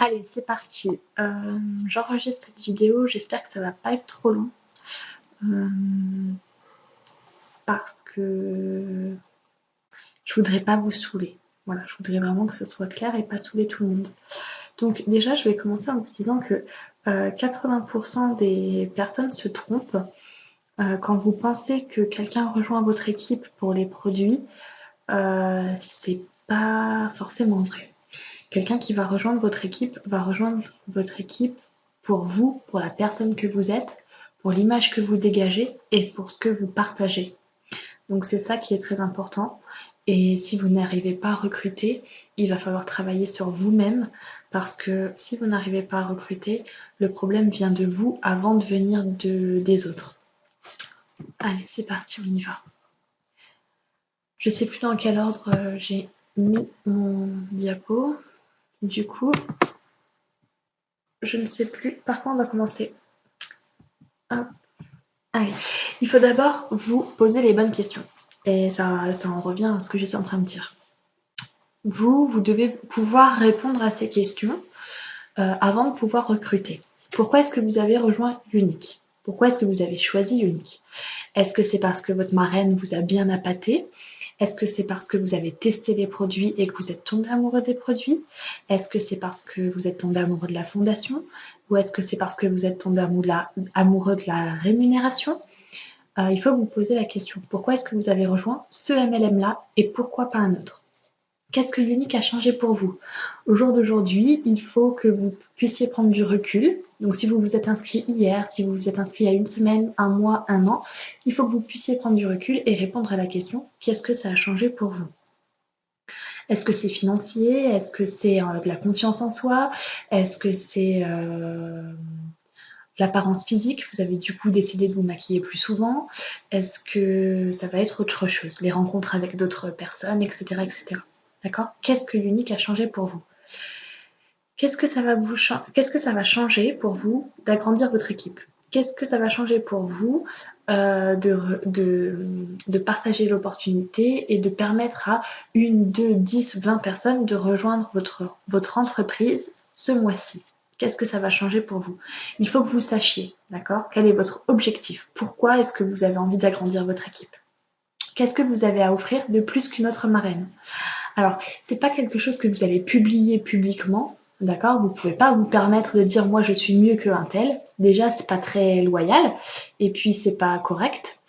Allez, c'est parti. J'enregistre cette vidéo, j'espère que ça va pas être trop long. Euh, parce que je voudrais pas vous saouler. Voilà, je voudrais vraiment que ce soit clair et pas saouler tout le monde. Donc déjà, je vais commencer en vous disant que 80% des personnes se trompent quand vous pensez que quelqu'un rejoint votre équipe pour les produits. C'est pas forcément vrai. Quelqu'un qui va rejoindre votre équipe pour vous, pour la personne que vous êtes, pour l'image que vous dégagez et pour ce que vous partagez. Donc c'est ça qui est très important. Et si vous n'arrivez pas à recruter, il va falloir travailler sur vous-même parce que si vous n'arrivez pas à recruter, le problème vient de vous avant de venir des autres. Allez, c'est parti, on y va. Je sais plus dans quel ordre j'ai mis mon diapo. Du coup, je ne sais plus. Par contre, on va commencer. Hop. Allez. Il faut d'abord vous poser les bonnes questions. Et ça en revient à ce que j'étais en train de dire. Vous devez pouvoir répondre à ces questions avant de pouvoir recruter. Pourquoi est-ce que vous avez rejoint Unique? Pourquoi est-ce que vous avez choisi Unique? Est-ce que c'est parce que votre marraine vous a bien appâté? Est-ce que c'est parce que vous avez testé les produits et que vous êtes tombé amoureux des produits? Est-ce que c'est parce que vous êtes tombé amoureux de la fondation? Ou est-ce que c'est parce que vous êtes tombé amoureux de la rémunération? Il faut vous poser la question, pourquoi est-ce que vous avez rejoint ce MLM-là et pourquoi pas un autre? Qu'est-ce que Unique a changé pour vous? Au jour d'aujourd'hui, il faut que vous puissiez prendre du recul. Donc si vous vous êtes inscrit hier, si vous vous êtes inscrit il y a une semaine, un mois, un an, il faut que vous puissiez prendre du recul et répondre à la question, qu'est-ce que ça a changé pour vous? Est-ce que c'est financier? Est-ce que c'est de la confiance en soi? Est-ce que c'est l'apparence physique? Vous avez du coup décidé de vous maquiller plus souvent? Est-ce que ça va être autre chose? Les rencontres avec d'autres personnes, etc. etc. D'accord? Qu'est-ce que l'unique a changé pour vous? Qu'est-ce que ça va changer pour vous d'agrandir votre équipe? Qu'est-ce que ça va changer pour vous de partager l'opportunité et de permettre à 1, 2, 10, 20 personnes de rejoindre votre entreprise ce mois-ci? Qu'est-ce que ça va changer pour vous? Il faut que vous sachiez, d'accord? Quel est votre objectif? Pourquoi est-ce que vous avez envie d'agrandir votre équipe? Qu'est-ce que vous avez à offrir de plus qu'une autre marraine? Alors, c'est pas quelque chose que vous allez publier publiquement, d'accord? Vous pouvez pas vous permettre de dire moi je suis mieux qu'un tel. Déjà, c'est pas très loyal et puis c'est pas correct.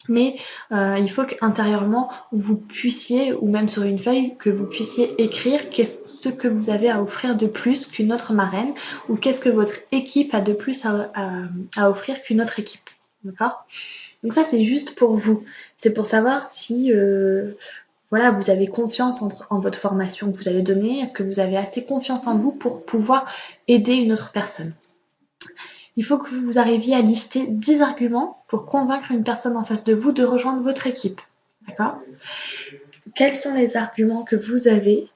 Mais il faut qu'intérieurement vous puissiez, ou même sur une feuille, que vous puissiez écrire ce que vous avez à offrir de plus qu'une autre marraine ou qu'est-ce que votre équipe a de plus à offrir qu'une autre équipe. D'accord? Donc ça, c'est juste pour vous. C'est pour savoir si voilà, vous avez confiance en votre formation que vous allez donner. Est-ce que vous avez assez confiance en vous pour pouvoir aider une autre personne? Il faut que vous arriviez à lister 10 arguments pour convaincre une personne en face de vous de rejoindre votre équipe. D'accord? Quels sont les arguments que vous avez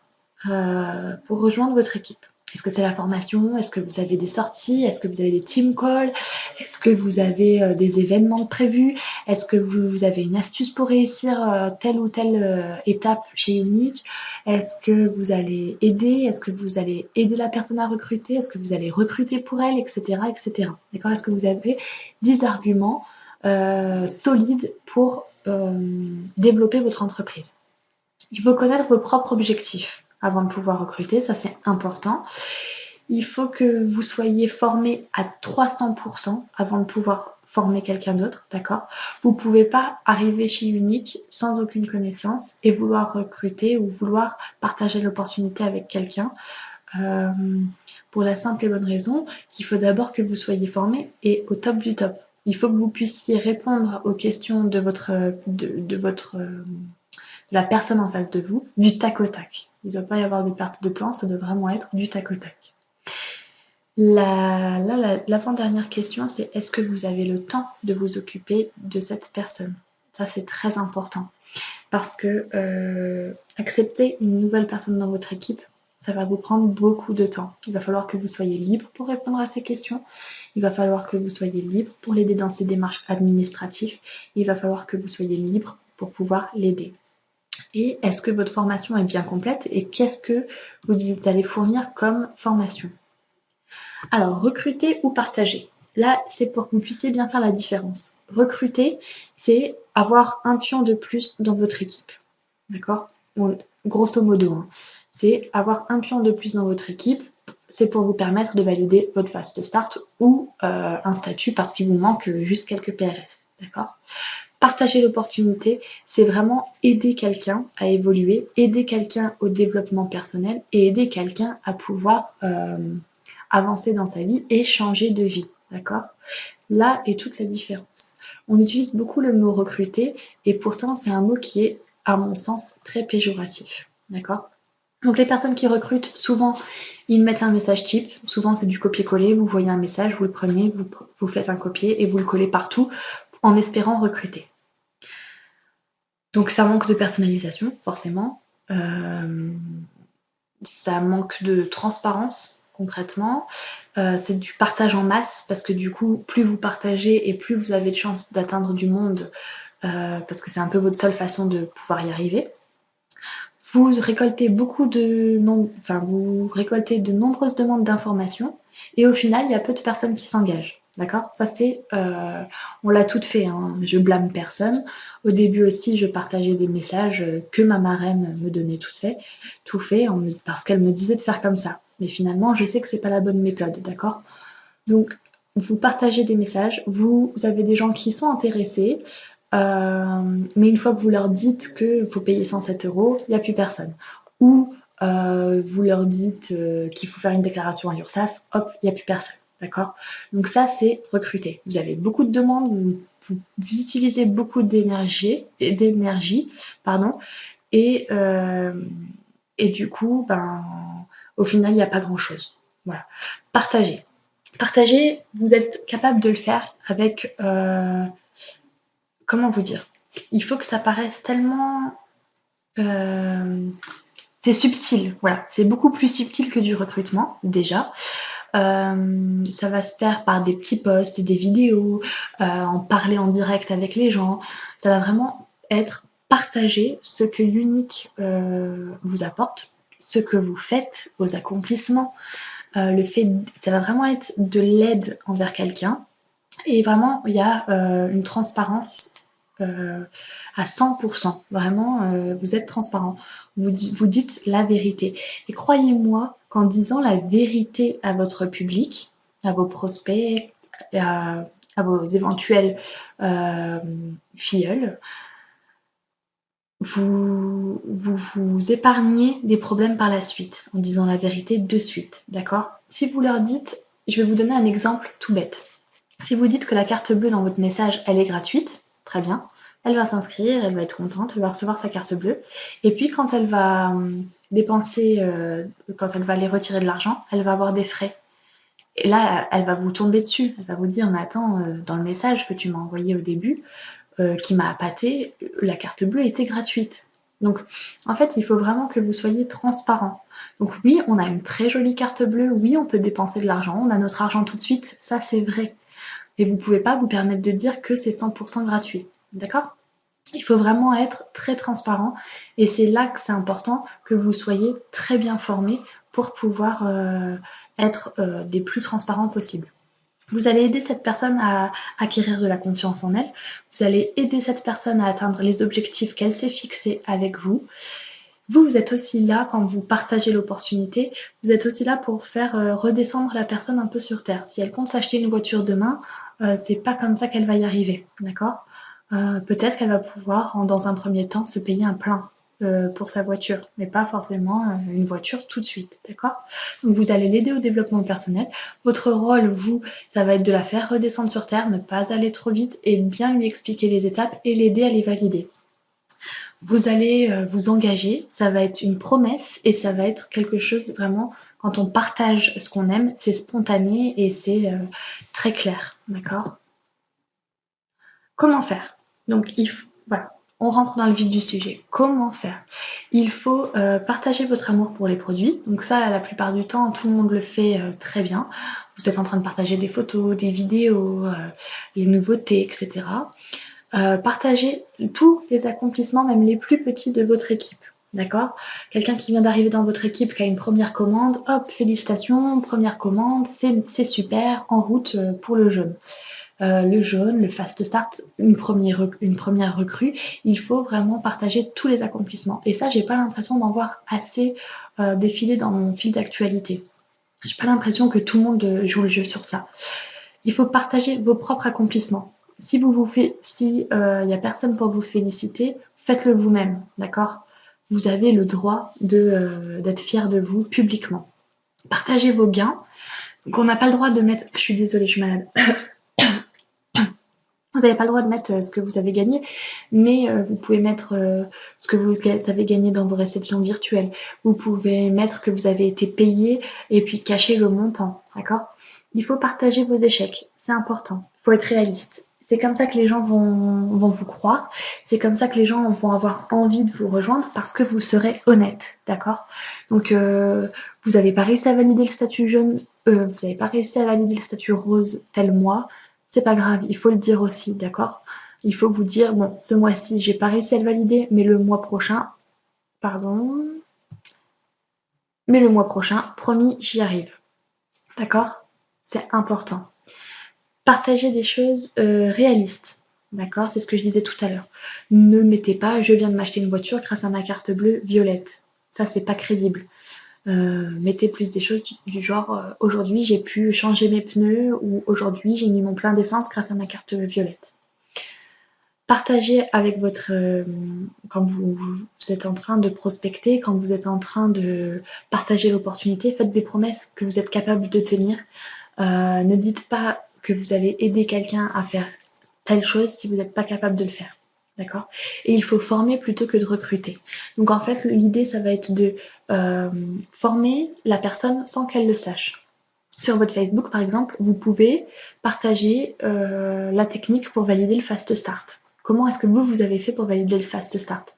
pour rejoindre votre équipe? Est-ce que c'est la formation? Est-ce que vous avez des sorties? Est-ce que vous avez des team calls? Est-ce que vous avez des événements prévus? Est-ce que vous avez une astuce pour réussir telle ou telle étape chez Unique? Est-ce que vous allez aider? Est-ce que vous allez aider la personne à recruter? Est-ce que vous allez recruter pour elle? Etc. etc. D'accord? Est-ce que vous avez 10 arguments solides pour développer votre entreprise? Il faut connaître vos propres objectifs avant de pouvoir recruter, ça c'est important. Il faut que vous soyez formé à 300% avant de pouvoir former quelqu'un d'autre, d'accord? Vous ne pouvez pas arriver chez Unique sans aucune connaissance et vouloir recruter ou vouloir partager l'opportunité avec quelqu'un pour la simple et bonne raison qu'il faut d'abord que vous soyez formé et au top du top. Il faut que vous puissiez répondre aux questions de la personne en face de vous, du tac au tac. Il ne doit pas y avoir de perte de temps, ça doit vraiment être du tac au tac. L'avant-dernière question, c'est est-ce que vous avez le temps de vous occuper de cette personne? Ça, c'est très important. Parce que accepter une nouvelle personne dans votre équipe, ça va vous prendre beaucoup de temps. Il va falloir que vous soyez libre pour répondre à ces questions. Il va falloir que vous soyez libre pour l'aider dans ses démarches administratives. Il va falloir que vous soyez libre pour pouvoir l'aider. et est-ce que votre formation est bien complète et qu'est-ce que vous allez fournir comme formation. Alors, recruter ou partager. Là, c'est pour que vous puissiez bien faire la différence. Recruter, c'est avoir un pion de plus dans votre équipe. D'accord? Bon, grosso modo, hein. C'est avoir un pion de plus dans votre équipe. C'est pour vous permettre de valider votre fast start ou un statut parce qu'il vous manque juste quelques PRS. D'accord? Partager l'opportunité, c'est vraiment aider quelqu'un à évoluer, aider quelqu'un au développement personnel et aider quelqu'un à pouvoir avancer dans sa vie et changer de vie. D'accord? Là est toute la différence. On utilise beaucoup le mot recruter et pourtant c'est un mot qui est, à mon sens, très péjoratif. D'accord? Donc les personnes qui recrutent, souvent, ils mettent un message type. Souvent, c'est du copier-coller. Vous voyez un message, vous le prenez, vous faites un copier et vous le collez partout en espérant recruter. Donc ça manque de personnalisation, forcément. Ça manque de transparence, concrètement. C'est du partage en masse, parce que du coup, plus vous partagez et plus vous avez de chances d'atteindre du monde, parce que c'est un peu votre seule façon de pouvoir y arriver. Vous récoltez vous récoltez de nombreuses demandes d'informations et au final, il y a peu de personnes qui s'engagent. D'accord? Ça, on l'a toutes fait, hein. Je blâme personne. Au début aussi, je partageais des messages que ma marraine me donnait tout fait parce qu'elle me disait de faire comme ça. Mais finalement, je sais que c'est pas la bonne méthode, d'accord? Donc, vous partagez des messages, vous avez des gens qui sont intéressés, mais une fois que vous leur dites qu'il faut payer 107 €, il n'y a plus personne. Ou vous leur dites qu'il faut faire une déclaration à l'URSSAF, hop, il n'y a plus personne. D'accord? Donc ça, c'est recruter. Vous avez beaucoup de demandes, vous utilisez beaucoup d'énergie, pardon, et du coup, au final, il n'y a pas grand-chose. Voilà. Partagez. Partager, vous êtes capable de le faire avec, comment vous dire? Il faut que ça paraisse tellement, c'est subtil, voilà. C'est beaucoup plus subtil que du recrutement, déjà. Ça va se faire par des petits posts, des vidéos, en parler en direct avec les gens. Ça va vraiment être partager ce que Unique vous apporte, ce que vous faites, vos accomplissements. Ça va vraiment être de l'aide envers quelqu'un. Et vraiment, il y a une transparence à 100%. Vraiment, vous êtes transparent. Vous dites la vérité. Et croyez-moi qu'en disant la vérité à votre public, à vos prospects, à vos éventuels filleuls, vous épargnez des problèmes par la suite en disant la vérité de suite. D'accord? Si vous leur dites, je vais vous donner un exemple tout bête. Si vous dites que la carte bleue dans votre message, elle est gratuite, très bien, elle va s'inscrire, elle va être contente, elle va recevoir sa carte bleue. Et puis quand elle va dépenser, quand elle va aller retirer de l'argent, elle va avoir des frais. Et là, elle va vous tomber dessus. Elle va vous dire, mais attends, dans le message que tu m'as envoyé au début, qui m'a appâté, la carte bleue était gratuite. Donc, en fait, il faut vraiment que vous soyez transparent. Donc oui, on a une très jolie carte bleue, oui, on peut dépenser de l'argent, on a notre argent tout de suite, ça c'est vrai. Mais vous ne pouvez pas vous permettre de dire que c'est 100% gratuit. D'accord? Il faut vraiment être très transparent et c'est là que c'est important que vous soyez très bien formé pour pouvoir être des plus transparents possibles. Vous allez aider cette personne à acquérir de la confiance en elle. Vous allez aider cette personne à atteindre les objectifs qu'elle s'est fixés avec vous. Vous êtes aussi là quand vous partagez l'opportunité, vous êtes aussi là pour faire redescendre la personne un peu sur terre. Si elle compte s'acheter une voiture demain, c'est pas comme ça qu'elle va y arriver, d'accord? Peut-être qu'elle va pouvoir, dans un premier temps, se payer un plein pour sa voiture, mais pas forcément une voiture tout de suite, d'accord? Donc vous allez l'aider au développement personnel. Votre rôle, vous, ça va être de la faire redescendre sur terre, ne pas aller trop vite et bien lui expliquer les étapes et l'aider à les valider. Vous allez vous engager, ça va être une promesse et ça va être quelque chose vraiment, quand on partage ce qu'on aime, c'est spontané et c'est très clair, d'accord? Comment faire? Donc, voilà, on rentre dans le vif du sujet. Comment faire? Il faut partager votre amour pour les produits. Donc ça, la plupart du temps, tout le monde le fait très bien. Vous êtes en train de partager des photos, des vidéos, les nouveautés, etc. Partagez tous les accomplissements, même les plus petits de votre équipe. D'accord? Quelqu'un qui vient d'arriver dans votre équipe, qui a une première commande, hop, félicitations, première commande, c'est super, en route pour le jaune. Le fast start, une première recrue, il faut vraiment partager tous les accomplissements. Et ça, j'ai pas l'impression d'en voir assez défiler dans mon fil d'actualité. J'ai pas l'impression que tout le monde joue le jeu sur ça. Il faut partager vos propres accomplissements. Si y a personne pour vous féliciter, faites-le vous-même, d'accord? Vous avez le droit d'être fier de vous publiquement. Partagez vos gains. Donc on n'a pas le droit de mettre. Je suis désolée, je suis malade. Vous n'avez pas le droit de mettre ce que vous avez gagné, mais vous pouvez mettre ce que vous avez gagné dans vos réceptions virtuelles. Vous pouvez mettre que vous avez été payé et puis cacher le montant, d'accord? Il faut partager vos échecs, c'est important. Il faut être réaliste. C'est comme ça que les gens vont vous croire. C'est comme ça que les gens vont avoir envie de vous rejoindre parce que vous serez honnête, d'accord? Donc, vous n'avez pas réussi à valider le statut jaune, vous n'avez pas réussi à valider le statut rose tel mois. C'est pas grave, il faut le dire aussi, d'accord? Il faut vous dire, bon, ce mois-ci, j'ai pas réussi à le valider, mais le mois prochain, promis, j'y arrive. D'accord? C'est important. Partagez des choses réalistes. D'accord? C'est ce que je disais tout à l'heure. Ne mettez pas, je viens de m'acheter une voiture grâce à ma carte bleue violette. Ça, c'est pas crédible. Mettez plus des choses du genre aujourd'hui j'ai pu changer mes pneus ou aujourd'hui j'ai mis mon plein d'essence grâce à ma carte violette. Partagez avec quand vous êtes en train de prospecter, quand vous êtes en train de partager l'opportunité, faites des promesses que vous êtes capable de tenir. Ne dites pas que vous allez aider quelqu'un à faire telle chose si vous n'êtes pas capable de le faire. D'accord? Et il faut former plutôt que de recruter. Donc en fait, l'idée, ça va être de former la personne sans qu'elle le sache. Sur votre Facebook, par exemple, vous pouvez partager la technique pour valider le fast start. Comment est-ce que vous avez fait pour valider le fast start?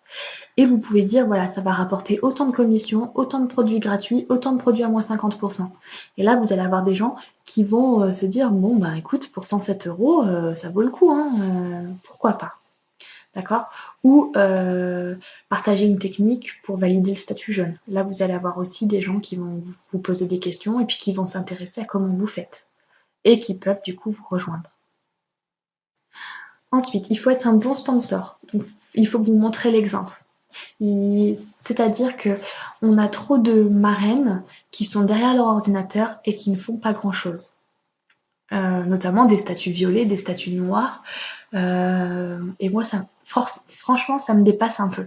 Et vous pouvez dire, voilà, ça va rapporter autant de commissions, autant de produits gratuits, autant de produits à moins 50%. Et là, vous allez avoir des gens qui vont se dire, bon, bah écoute, pour 107 €, ça vaut le coup, hein, pourquoi pas? D'accord? Ou partager une technique pour valider le statut jaune. Là, vous allez avoir aussi des gens qui vont vous poser des questions et puis qui vont s'intéresser à comment vous faites et qui peuvent du coup vous rejoindre. Ensuite, il faut être un bon sponsor. Donc, il faut que vous montrez l'exemple. C'est-à-dire que on a trop de marraines qui sont derrière leur ordinateur et qui ne font pas grand-chose. Notamment des statuts violets, des statuts noirs. Et moi, franchement, ça me dépasse un peu.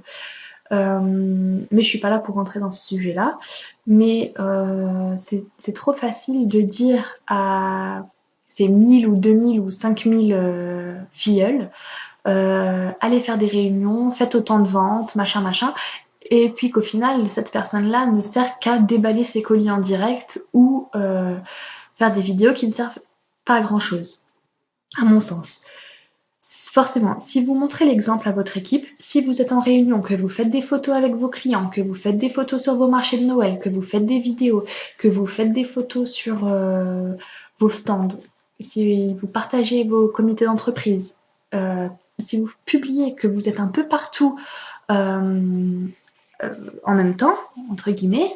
Mais je suis pas là pour rentrer dans ce sujet-là. Mais c'est trop facile de dire à ces 1000 ou 2000 ou 5000 filleuls, allez faire des réunions, faites autant de ventes, machin, machin. Et puis qu'au final, cette personne-là ne sert qu'à déballer ses colis en direct ou faire des vidéos qui ne servent pas à grand-chose, à mon sens. Forcément, si vous montrez l'exemple à votre équipe, si vous êtes en réunion, que vous faites des photos avec vos clients, que vous faites des photos sur vos marchés de Noël, que vous faites des vidéos, que vous faites des photos sur vos stands, si vous partagez vos comités d'entreprise, si vous publiez que vous êtes un peu partout en même temps, entre guillemets,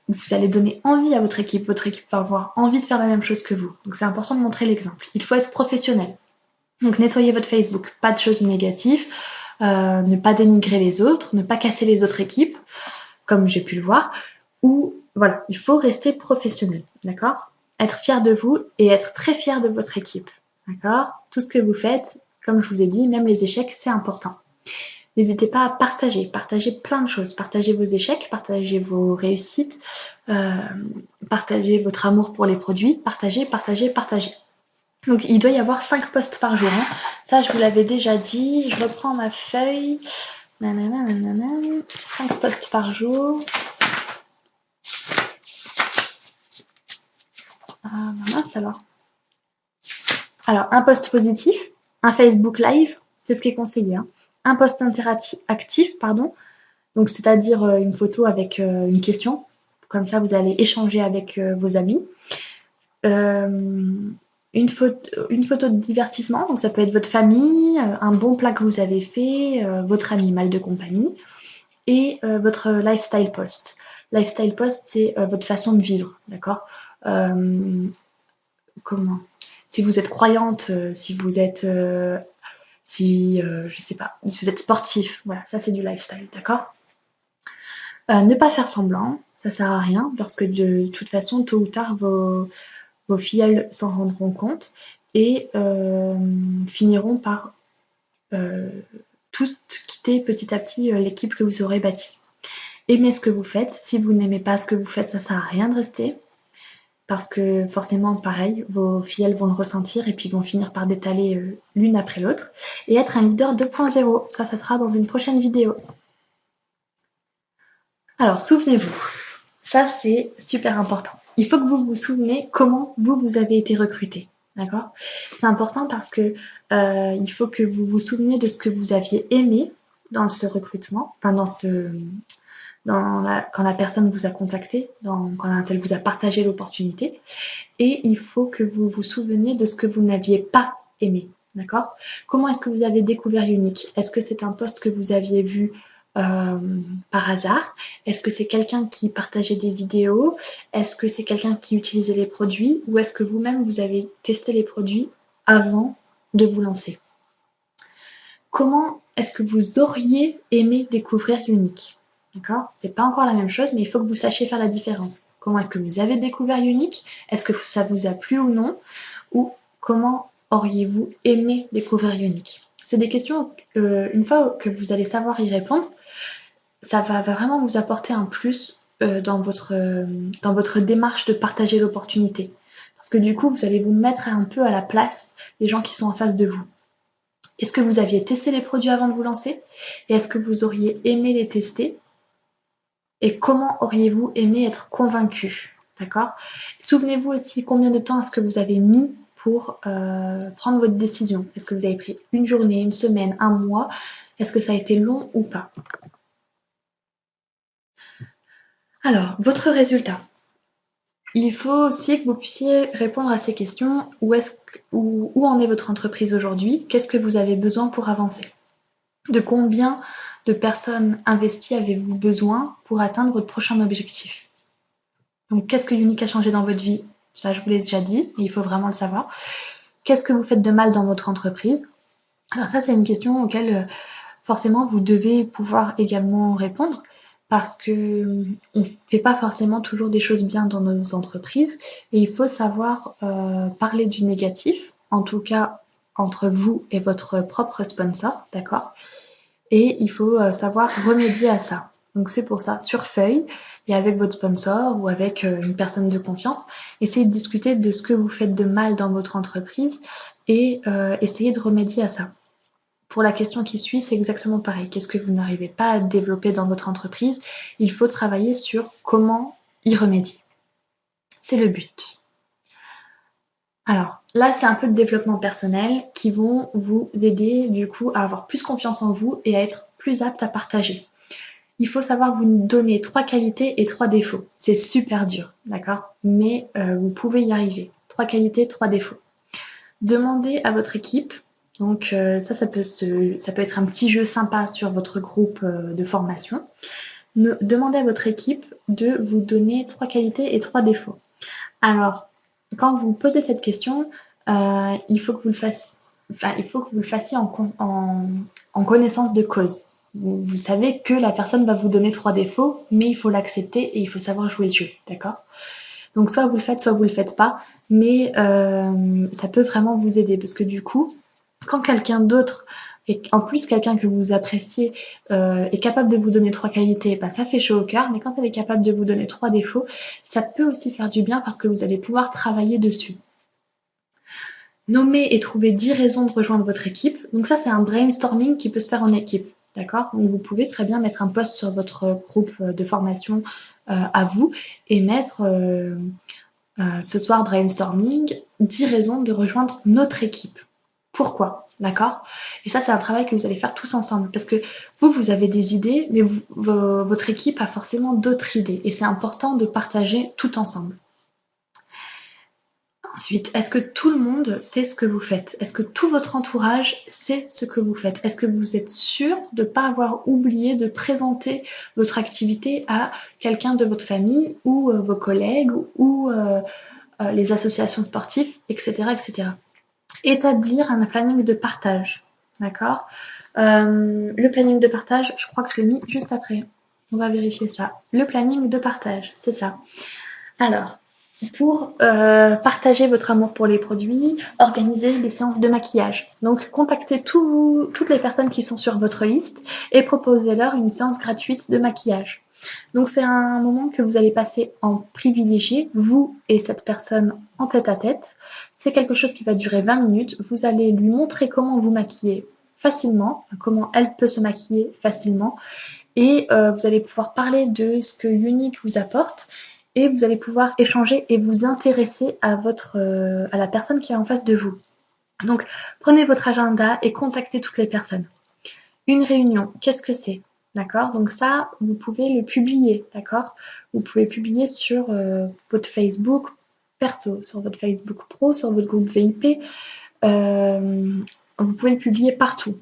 vous allez donner envie à votre équipe va avoir envie de faire la même chose que vous. Donc c'est important de montrer l'exemple. Il faut être professionnel. Donc nettoyez votre Facebook, pas de choses négatives, ne pas dénigrer les autres, ne pas casser les autres équipes, comme j'ai pu le voir, ou voilà, il faut rester professionnel, d'accord? Être fier de vous et être très fier de votre équipe, d'accord? Tout ce que vous faites, comme je vous ai dit, même les échecs, c'est important. N'hésitez pas à partager plein de choses, partagez vos échecs, partagez vos réussites, partagez votre amour pour les produits, partagez. Donc il doit y avoir 5 posts par jour. Hein. Ça, je vous l'avais déjà dit. Je reprends ma feuille. 5 posts par jour. Ah mince alors. Alors, un post positif, un Facebook Live, c'est ce qui est conseillé. Hein. Un post interactif, pardon. Donc c'est-à-dire une photo avec une question. Comme ça, vous allez échanger avec vos amis. une photo de divertissement, donc ça peut être votre famille, un bon plat que vous avez fait, votre animal de compagnie, et votre lifestyle post. Lifestyle post, c'est votre façon de vivre, d'accord? Comment? Si vous êtes croyante, si vous êtes, je sais pas, si vous êtes sportif, voilà, ça c'est du lifestyle, d'accord? Ne pas faire semblant, ça sert à rien, parce que de toute façon, tôt ou tard, vos filleuls s'en rendront compte et finiront par toutes quitter petit à petit l'équipe que vous aurez bâtie. Aimez ce que vous faites. Si vous n'aimez pas ce que vous faites, ça sert à rien de rester. Parce que forcément, pareil, vos filleuls vont le ressentir et puis vont finir par détaler l'une après l'autre. Et être un leader 2.0, ça sera dans une prochaine vidéo. Alors, souvenez-vous, ça c'est super important. Il faut que vous vous souveniez comment vous avez été recruté. D'accord? C'est important parce que il faut que vous vous souveniez de ce que vous aviez aimé dans ce recrutement, enfin quand la personne vous a contacté, quand elle vous a partagé l'opportunité. Et il faut que vous vous souveniez de ce que vous n'aviez pas aimé. D'accord? Comment est-ce que vous avez découvert Unique? Est-ce que c'est un post que vous aviez vu par hasard? Est-ce que c'est quelqu'un qui partageait des vidéos? Est-ce que c'est quelqu'un qui utilisait les produits? Ou est-ce que vous-même vous avez testé les produits avant de vous lancer? Comment est-ce que vous auriez aimé découvrir Unique? D'accord? C'est pas encore la même chose, mais il faut que vous sachiez faire la différence. Comment est-ce que vous avez découvert Unique? Est-ce que ça vous a plu ou non? Ou comment auriez-vous aimé découvrir Unique? C'est des questions, une fois que vous allez savoir y répondre, ça va vraiment vous apporter un plus dans votre démarche de partager l'opportunité. Parce que du coup, vous allez vous mettre un peu à la place des gens qui sont en face de vous. Est-ce que vous aviez testé les produits avant de vous lancer? Et est-ce que vous auriez aimé les tester? Et comment auriez-vous aimé être convaincu? D'accord? Souvenez-vous aussi combien de temps est-ce que vous avez mis pour prendre votre décision. Est-ce que vous avez pris une journée, une semaine, un mois? Est-ce que ça a été long ou pas? Alors, votre résultat. Il faut aussi que vous puissiez répondre à ces questions. Où en est votre entreprise aujourd'hui? Qu'est-ce que vous avez besoin pour avancer? De combien de personnes investies avez-vous besoin pour atteindre votre prochain objectif? Donc, qu'est-ce que Unique a changé dans votre vie? Ça, je vous l'ai déjà dit, mais il faut vraiment le savoir. Qu'est-ce que vous faites de mal dans votre entreprise? Alors ça, c'est une question auquel forcément vous devez pouvoir également répondre parce que on ne fait pas forcément toujours des choses bien dans nos entreprises et il faut savoir parler du négatif, en tout cas entre vous et votre propre sponsor, d'accord? Et il faut savoir remédier à ça. Donc c'est pour ça, sur feuille et avec votre sponsor ou avec une personne de confiance, essayez de discuter de ce que vous faites de mal dans votre entreprise et essayez de remédier à ça. Pour la question qui suit, c'est exactement pareil. Qu'est-ce que vous n'arrivez pas à développer dans votre entreprise? Il faut travailler sur comment y remédier. C'est le but. Alors là, c'est un peu de développement personnel qui vont vous aider du coup à avoir plus confiance en vous et à être plus apte à partager. Il faut savoir vous donner 3 qualités et 3 défauts. C'est super dur, d'accord? Mais vous pouvez y arriver. 3 qualités, 3 défauts. Demandez à votre équipe. Donc ça peut être un petit jeu sympa sur votre groupe de formation. Demandez à votre équipe de vous donner 3 qualités et 3 défauts. Alors, quand vous posez cette question, il faut que vous le fassiez en connaissance de cause. Vous savez que la personne va vous donner 3 défauts, mais il faut l'accepter et il faut savoir jouer le jeu, d'accord? Donc soit vous le faites, soit vous le faites pas, mais ça peut vraiment vous aider parce que du coup, quand quelqu'un d'autre, et en plus quelqu'un que vous appréciez, est capable de vous donner 3 qualités, ben, ça fait chaud au cœur, mais quand elle est capable de vous donner 3 défauts, ça peut aussi faire du bien parce que vous allez pouvoir travailler dessus. Nommer et trouver 10 raisons de rejoindre votre équipe. Donc ça, c'est un brainstorming qui peut se faire en équipe. D'accord? Donc vous pouvez très bien mettre un post sur votre groupe de formation à vous et mettre ce soir brainstorming 10 raisons de rejoindre notre équipe. Pourquoi? D'accord? Et ça, c'est un travail que vous allez faire tous ensemble parce que vous avez des idées, mais votre équipe a forcément d'autres idées et c'est important de partager tout ensemble. Ensuite, est-ce que tout le monde sait ce que vous faites? Est-ce que tout votre entourage sait ce que vous faites? Est-ce que vous êtes sûr de ne pas avoir oublié de présenter votre activité à quelqu'un de votre famille ou vos collègues ou les associations sportives, etc., etc. Établir un planning de partage, d'accord? Le planning de partage, je crois que je l'ai mis juste après. On va vérifier ça. Le planning de partage, c'est ça. Alors, pour partager votre amour pour les produits, organisez des séances de maquillage. Donc, contactez toutes les personnes qui sont sur votre liste et proposez-leur une séance gratuite de maquillage. Donc, c'est un moment que vous allez passer en privilégié, vous et cette personne en tête à tête. C'est quelque chose qui va durer 20 minutes. Vous allez lui montrer comment vous maquiller facilement, comment elle peut se maquiller facilement. Et vous allez pouvoir parler de ce que Younique vous apporte et vous allez pouvoir échanger et vous intéresser à la personne qui est en face de vous. Donc, prenez votre agenda et contactez toutes les personnes. Une réunion, qu'est-ce que c'est? D'accord? Donc ça, vous pouvez le publier, d'accord? Vous pouvez publier sur votre Facebook perso, sur votre Facebook pro, sur votre groupe VIP. Vous pouvez le publier partout.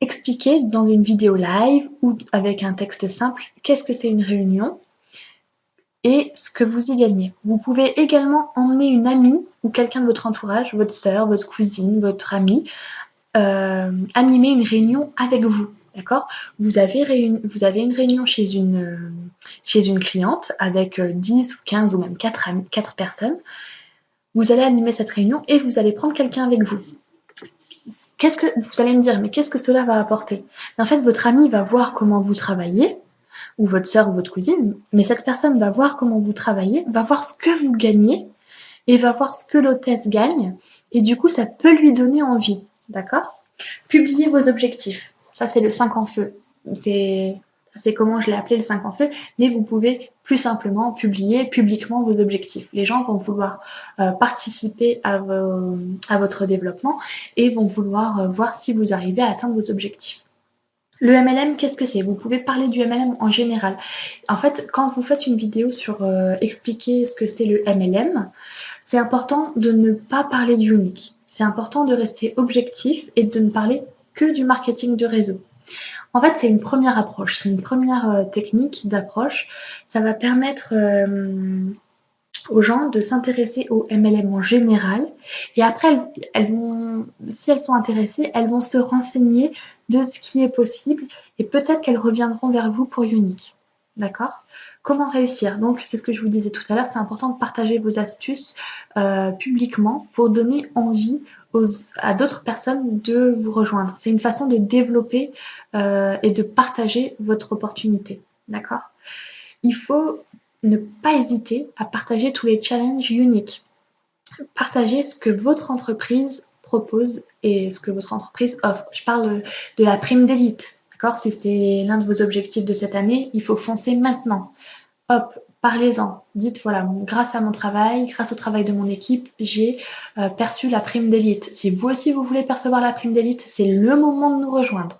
Expliquer dans une vidéo live ou avec un texte simple qu'est-ce que c'est une réunion et ce que vous y gagnez. Vous pouvez également emmener une amie ou quelqu'un de votre entourage, votre sœur, votre cousine, votre amie, animer une réunion avec vous. D'accord? Vous avez une réunion chez une cliente avec 10 ou 15 ou même 4 personnes. Vous allez animer cette réunion et vous allez prendre quelqu'un avec vous. Vous allez me dire, mais qu'est-ce que cela va apporter? En fait, votre ami va voir comment vous travaillez, ou votre sœur ou votre cousine, mais cette personne va voir comment vous travaillez, va voir ce que vous gagnez et va voir ce que l'hôtesse gagne et du coup ça peut lui donner envie, d'accord? Publiez vos objectifs, ça c'est le 5 en feu, c'est comment je l'ai appelé le 5 en feu, mais vous pouvez plus simplement publier publiquement vos objectifs. Les gens vont vouloir participer à votre développement et vont vouloir voir si vous arrivez à atteindre vos objectifs. Le MLM, qu'est-ce que c'est? Vous pouvez parler du MLM en général. En fait, quand vous faites une vidéo sur expliquer ce que c'est le MLM, c'est important de ne pas parler du unique. C'est important de rester objectif et de ne parler que du marketing de réseau. En fait, c'est une première approche, c'est une première technique d'approche. Ça va permettre aux gens de s'intéresser au MLM en général et après si elles sont intéressées, elles vont se renseigner de ce qui est possible et peut-être qu'elles reviendront vers vous pour Younique. D'accord? Comment réussir? Donc c'est ce que je vous disais tout à l'heure, c'est important de partager vos astuces publiquement pour donner envie à d'autres personnes de vous rejoindre. C'est une façon de développer et de partager votre opportunité. D'accord? Il faut ne pas hésiter à partager tous les challenges uniques. Partagez ce que votre entreprise propose et ce que votre entreprise offre. Je parle de la prime d'élite. D'accord? Si c'est l'un de vos objectifs de cette année, il faut foncer maintenant. Hop, parlez-en. Dites voilà, grâce à mon travail, grâce au travail de mon équipe, j'ai perçu la prime d'élite. Si vous aussi vous voulez percevoir la prime d'élite, c'est le moment de nous rejoindre.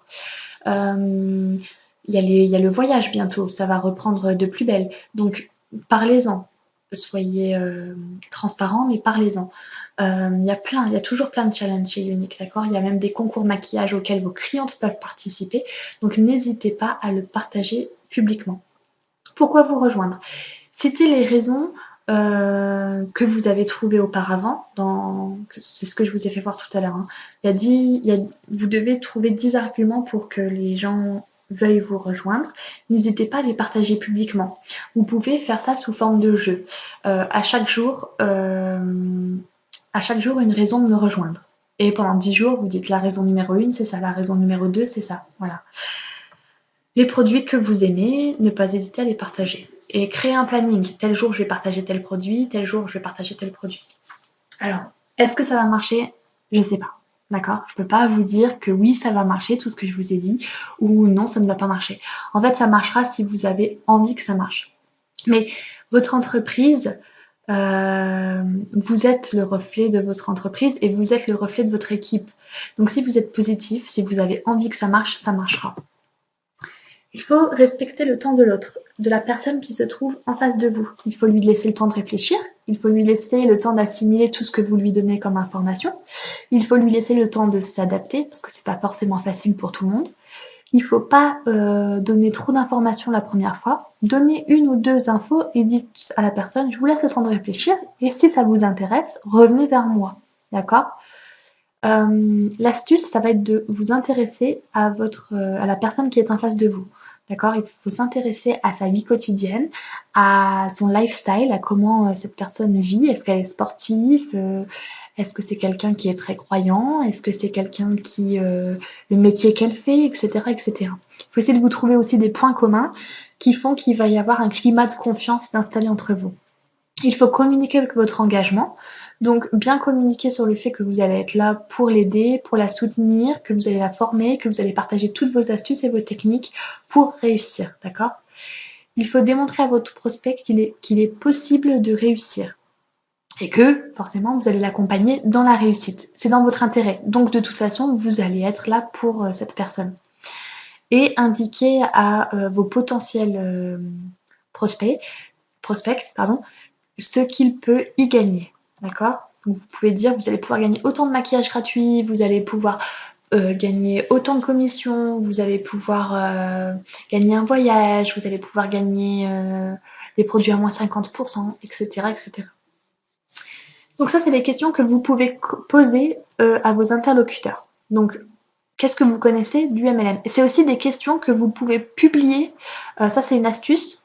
Il y a le voyage bientôt, ça va reprendre de plus belle. Donc, parlez-en. Soyez transparent, mais parlez-en. Il y a toujours plein de challenges chez Younique, d'accord? Il y a même des concours maquillage auxquels vos clientes peuvent participer. Donc, n'hésitez pas à le partager publiquement. Pourquoi vous rejoindre? Citez les raisons que vous avez trouvées auparavant. C'est ce que je vous ai fait voir tout à l'heure. Hein. Vous devez trouver 10 arguments pour que les gens veuillent vous rejoindre. N'hésitez pas à les partager publiquement. Vous pouvez faire ça sous forme de jeu. À chaque jour, une raison de me rejoindre. Et pendant 10 jours, vous dites la raison numéro 1, c'est ça. La raison numéro 2, c'est ça. Voilà. Les produits que vous aimez, ne pas hésiter à les partager. Et créer un planning. Tel jour, je vais partager tel produit, tel jour, je vais partager tel produit. Alors, est-ce que ça va marcher? Je ne sais pas. D'accord? Je ne peux pas vous dire que oui, ça va marcher, tout ce que je vous ai dit, ou non, ça ne va pas marcher. En fait, ça marchera si vous avez envie que ça marche. Mais votre entreprise, vous êtes le reflet de votre entreprise et vous êtes le reflet de votre équipe. Donc, si vous êtes positif, si vous avez envie que ça marche, ça marchera. Il faut respecter le temps de l'autre, de la personne qui se trouve en face de vous. Il faut lui laisser le temps de réfléchir, il faut lui laisser le temps d'assimiler tout ce que vous lui donnez comme information, il faut lui laisser le temps de s'adapter, parce que c'est pas forcément facile pour tout le monde. Il ne faut pas donner trop d'informations la première fois. Donnez une ou deux infos et dites à la personne, je vous laisse le temps de réfléchir et si ça vous intéresse, revenez vers moi. D'accord? L'astuce, ça va être de vous intéresser à la personne qui est en face de vous. D'accord? Il faut s'intéresser à sa vie quotidienne, à son lifestyle, à comment cette personne vit. Est-ce qu'elle est sportive? Est-ce que c'est quelqu'un qui est très croyant? Est-ce que c'est quelqu'un qui le métier qu'elle fait, etc., etc. Il faut essayer de vous trouver aussi des points communs qui font qu'il va y avoir un climat de confiance d'installer entre vous. Il faut communiquer avec votre engagement. Donc, bien communiquer sur le fait que vous allez être là pour l'aider, pour la soutenir, que vous allez la former, que vous allez partager toutes vos astuces et vos techniques pour réussir, d'accord? Il faut démontrer à votre prospect qu'il est possible de réussir et que, forcément, vous allez l'accompagner dans la réussite. C'est dans votre intérêt. Donc, de toute façon, vous allez être là pour cette personne. Et indiquer à vos potentiels prospects, ce qu'il peut y gagner. D'accord? Donc vous pouvez dire, vous allez pouvoir gagner autant de maquillage gratuit, vous allez pouvoir gagner autant de commissions, vous allez pouvoir gagner un voyage, vous allez pouvoir gagner des produits à moins 50%, etc., etc. Donc ça, c'est des questions que vous pouvez poser à vos interlocuteurs. Donc, qu'est-ce que vous connaissez du MLM? Et c'est aussi des questions que vous pouvez publier. Ça, c'est une astuce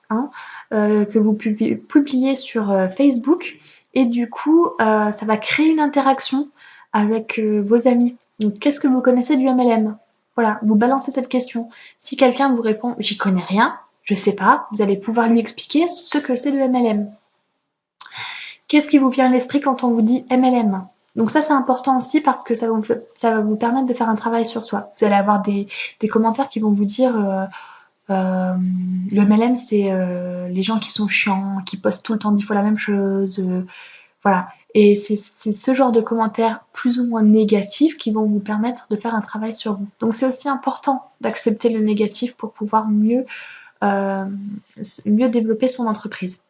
que vous publiez sur Facebook. Et du coup, ça va créer une interaction avec vos amis. Donc, qu'est-ce que vous connaissez du MLM? Voilà, vous balancez cette question. Si quelqu'un vous répond, j'y connais rien, je sais pas, vous allez pouvoir lui expliquer ce que c'est le MLM. Qu'est-ce qui vous vient à l'esprit quand on vous dit MLM? Donc ça, c'est important aussi parce que ça va vous permettre de faire un travail sur soi. Vous allez avoir des commentaires qui vont vous dire le MLM, c'est les gens qui sont chiants, qui postent tout le temps 10 fois la même chose. Voilà. Et c'est ce genre de commentaires plus ou moins négatifs qui vont vous permettre de faire un travail sur vous. Donc c'est aussi important d'accepter le négatif pour pouvoir mieux développer son entreprise.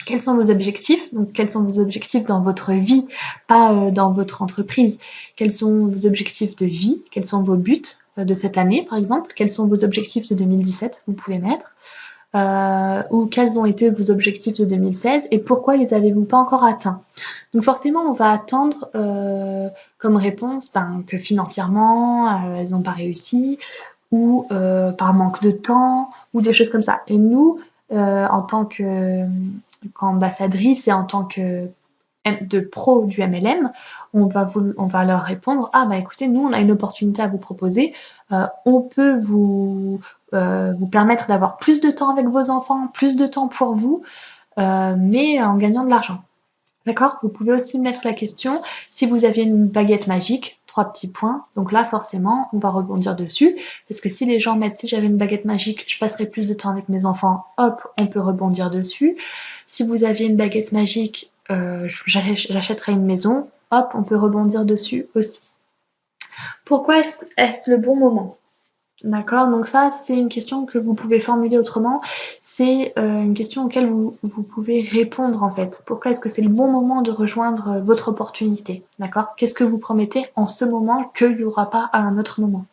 Quels sont vos objectifs? Donc, quels sont vos objectifs dans votre vie, pas dans votre entreprise? Quels sont vos objectifs de vie? Quels sont vos buts de cette année, par exemple? Quels sont vos objectifs de 2017? Vous pouvez mettre. Ou quels ont été vos objectifs de 2016 et pourquoi les avez-vous pas encore atteints? Donc forcément, on va attendre comme réponse que financièrement, elles n'ont pas réussi, ou par manque de temps, ou des choses comme ça. Et nous, en tant qu'ambassadrice et en tant que de pro du MLM, on va leur répondre, ah bah écoutez, nous on a une opportunité à vous proposer, on peut vous permettre d'avoir plus de temps avec vos enfants, plus de temps pour vous, mais en gagnant de l'argent. D'accord? Vous pouvez aussi mettre la question, si vous aviez une baguette magique, 3 petits points, donc là forcément on va rebondir dessus, parce que si les gens mettent si j'avais une baguette magique, je passerais plus de temps avec mes enfants, hop, on peut rebondir dessus. Si vous aviez une baguette magique, j'achèterais une maison, hop, on peut rebondir dessus aussi. Pourquoi est-ce le bon moment? D'accord, donc ça c'est une question que vous pouvez formuler autrement, c'est une question auquel vous pouvez répondre en fait. Pourquoi est-ce que c'est le bon moment de rejoindre votre opportunité? D'accord? Qu'est-ce que vous promettez en ce moment qu'il n'y aura pas à un autre moment?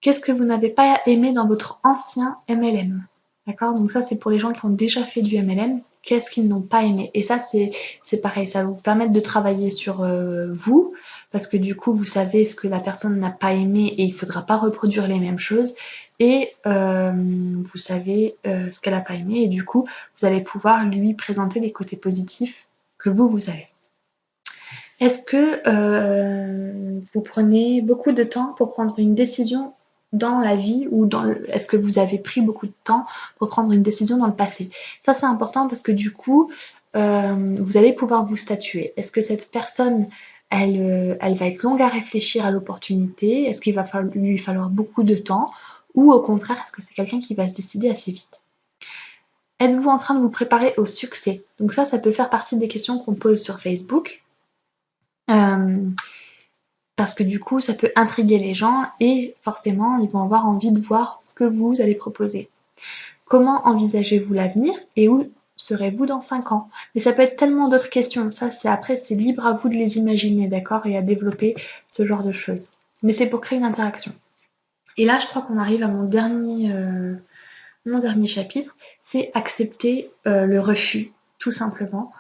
Qu'est-ce que vous n'avez pas aimé dans votre ancien MLM? D'accord? Donc ça c'est pour les gens qui ont déjà fait du MLM. Qu'est-ce qu'ils n'ont pas aimé? Et ça c'est pareil, ça va vous permettre de travailler sur vous, parce que du coup vous savez ce que la personne n'a pas aimé et il ne faudra pas reproduire les mêmes choses. Et vous savez ce qu'elle n'a pas aimé et du coup vous allez pouvoir lui présenter les côtés positifs que vous avez. Est-ce que vous prenez beaucoup de temps pour prendre une décision dans la vie ou est-ce que vous avez pris beaucoup de temps pour prendre une décision dans le passé? Ça c'est important parce que du coup vous allez pouvoir vous statuer. Est-ce que cette personne elle va être longue à réfléchir à l'opportunité? Est-ce qu'il va lui falloir beaucoup de temps? Ou au contraire, est-ce que c'est quelqu'un qui va se décider assez vite? Êtes-vous en train de vous préparer au succès? Donc ça peut faire partie des questions qu'on pose sur Facebook. parce que du coup, ça peut intriguer les gens et forcément, ils vont avoir envie de voir ce que vous allez proposer. Comment envisagez-vous l'avenir et où serez-vous dans 5 ans? Mais ça peut être tellement d'autres questions. Ça, c'est libre à vous de les imaginer, d'accord, et à développer ce genre de choses. Mais c'est pour créer une interaction. Et là, je crois qu'on arrive à mon dernier chapitre, c'est accepter le refus, tout simplement.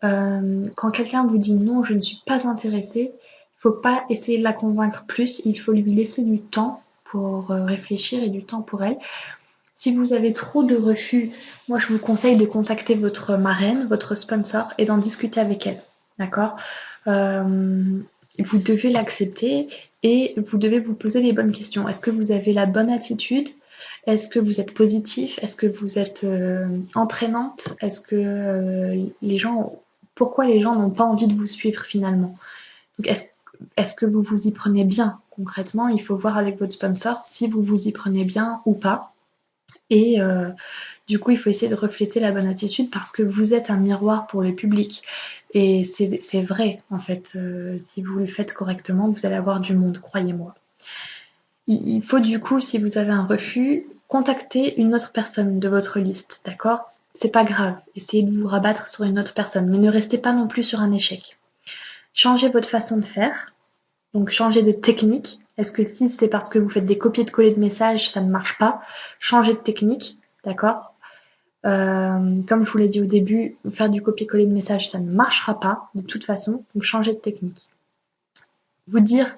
Quand quelqu'un vous dit non, je ne suis pas intéressée, il ne faut pas essayer de la convaincre plus, il faut lui laisser du temps pour réfléchir et du temps pour elle. Si vous avez trop de refus, moi je vous conseille de contacter votre marraine, votre sponsor et d'en discuter avec elle. D'accord? Vous devez l'accepter et vous devez vous poser les bonnes questions. Est-ce que vous avez la bonne attitude? Est-ce que vous êtes positif? Est-ce que vous êtes entraînante? Est-ce que pourquoi les gens n'ont pas envie de vous suivre finalement? Donc est-ce que vous vous y prenez bien concrètement? Il faut voir avec votre sponsor si vous vous y prenez bien ou pas. Et du coup, il faut essayer de refléter la bonne attitude parce que vous êtes un miroir pour le public. Et c'est vrai, en fait. Si vous le faites correctement, vous allez avoir du monde, croyez-moi. Il faut du coup, si vous avez un refus, contacter une autre personne de votre liste, d'accord? C'est pas grave, essayez de vous rabattre sur une autre personne, mais ne restez pas non plus sur un échec. Changez votre façon de faire, donc changez de technique. Est-ce que si c'est parce que vous faites des copier-coller de messages, ça ne marche pas? Changez de technique, d'accord? Comme je vous l'ai dit au début, faire du copier-coller de messages, ça ne marchera pas de toute façon, donc changez de technique. Vous dire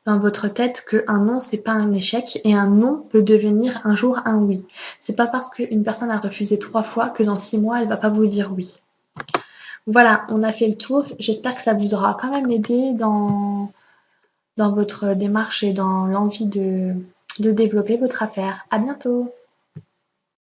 dans votre tête qu'un non, c'est pas un échec et un non peut devenir un jour un oui. C'est pas parce qu'une personne a refusé 3 fois que dans 6 mois, elle va pas vous dire oui. Voilà, on a fait le tour. J'espère que ça vous aura quand même aidé dans votre démarche et dans l'envie de développer votre affaire. À bientôt!